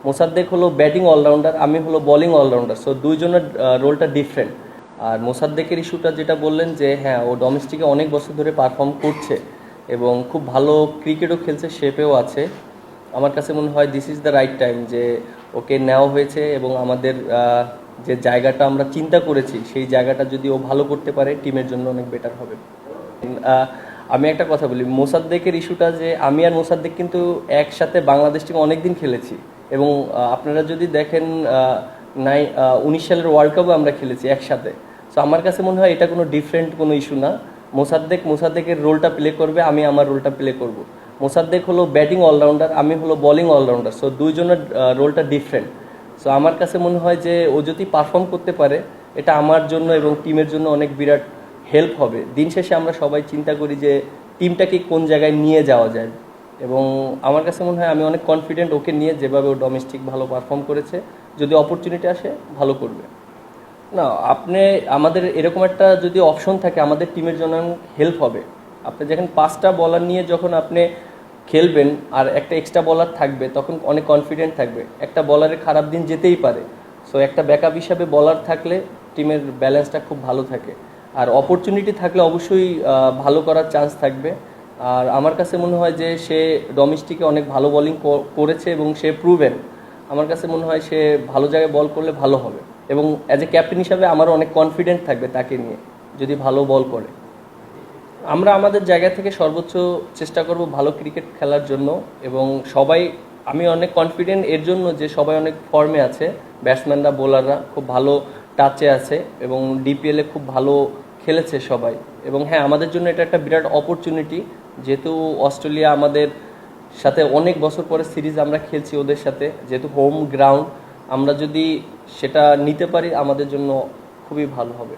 মোসাদ্দেক হলো batting allrounder, আমি হলো বোলিং অলরাউন্ডার। সো দুইজনের রোলটা ডিফারেন্ট। আর মোসাদ্দেকের ইস্যুটা যেটা বললেন যে হ্যাঁ, ও ডোমেস্টিকে অনেক বছর ধরে পারফর্ম করছে এবং খুব ভালো ক্রিকেটও খেলছে, শেপেও আছে। আমার কাছে মনে হয় this is the right time যে ওকে নেওয়া হয়েছে এবং আমাদের যে জায়গাটা আমরা চিন্তা করেছি সেই জায়গাটা যদি ও ভালো করতে পারে টিমের জন্য অনেক বেটার হবে। আমি একটা কথা বলি, মোসাদ্দেকের ইস্যুটা যে আমি আর মোসাদ্দেক কিন্তু একসাথে বাংলাদেশ টিমে অনেকদিন খেলেছি এবং আপনারা যদি দেখেন 19 সালের ওয়ার্ল্ড কাপে আমরা খেলেছি একসাথে। সো আমার কাছে মনে হয় এটা কোনো ডিফারেন্ট কোনো ইস্যু না। মোসাদ্দেকের রোলটা প্লে করবে, আমি আমার রোলটা প্লে করব। মোসাদ্দেক হলো ব্যাটিং অলরাউন্ডার, আমি হলো বোলিং অলরাউন্ডার। সো দুইজনের রোলটা ডিফারেন্ট। সো আমার কাছে মনে হয় যে ও যদি পারফর্ম করতে পারে এটা আমার জন্য এবং টিমের জন্য অনেক বিরাট হেল্প হবে। দিন শেষে আমরা সবাই চিন্তা করি যে টিমটাকে কোন জায়গায় নিয়ে যাওয়া যায়, এবং আমার কাছে মনে হয় আমি অনেক কনফিডেন্ট ওকে নিয়ে, যেভাবে ও ডোমেস্টিক ভালো পারফর্ম করেছে, যদি অপরচুনিটি আসে ভালো করবে। না, আপনি আমাদের এরকম একটা যদি অপশন থাকে আমাদের টিমের জন্য হেল্প হবে। আপনি যখন 5টা বলার নিয়ে যখন আপনি খেলবেন আর একটা এক্সট্রা বলার থাকবে তখন অনেক কনফিডেন্ট থাকবে। একটা বলারের খারাপ দিন যেতেই পারে, সো একটা ব্যাকআপ হিসাবে বলার থাকলে টিমের ব্যালেন্সটা খুব ভালো থাকে। আর অপরচুনিটি থাকলে অবশ্যই ভালো করার চান্স থাকবে। আর আমার কাছে মনে হয় যে সে ডোমেস্টিকে অনেক ভালো বোলিং করেছে এবং সে প্রুভেন। আমার কাছে মনে হয় সে ভালো জায়গায় বল করলে ভালো হবে এবং অ্যাজ এ ক্যাপ্টেন হিসাবে আমারও অনেক কনফিডেন্ট থাকবে তাকে নিয়ে যদি ভালো বল করে। আমরা আমাদের জায়গা থেকে সর্বোচ্চ চেষ্টা করব ভালো ক্রিকেট খেলার জন্য এবং সবাই, আমি অনেক কনফিডেন্ট এর জন্য যে সবাই অনেক ফর্মে আছে, ব্যাটসম্যানরা বোলাররা খুব ভালো টাচে আছে এবং ডিপিএলে খুব ভালো খেলেছে সবাই। এবং হ্যাঁ, আমাদের জন্য এটা একটা বিরাট অপরচুনিটি, যেহেতু অস্ট্রেলিয়া আমাদের সাথে অনেক বছর পরে সিরিজ আমরা খেলছি ওদের সাথে, যেহেতু হোম গ্রাউন্ড, আমরা যদি সেটা নিতে পারি আমাদের জন্য খুবই ভালো হবে।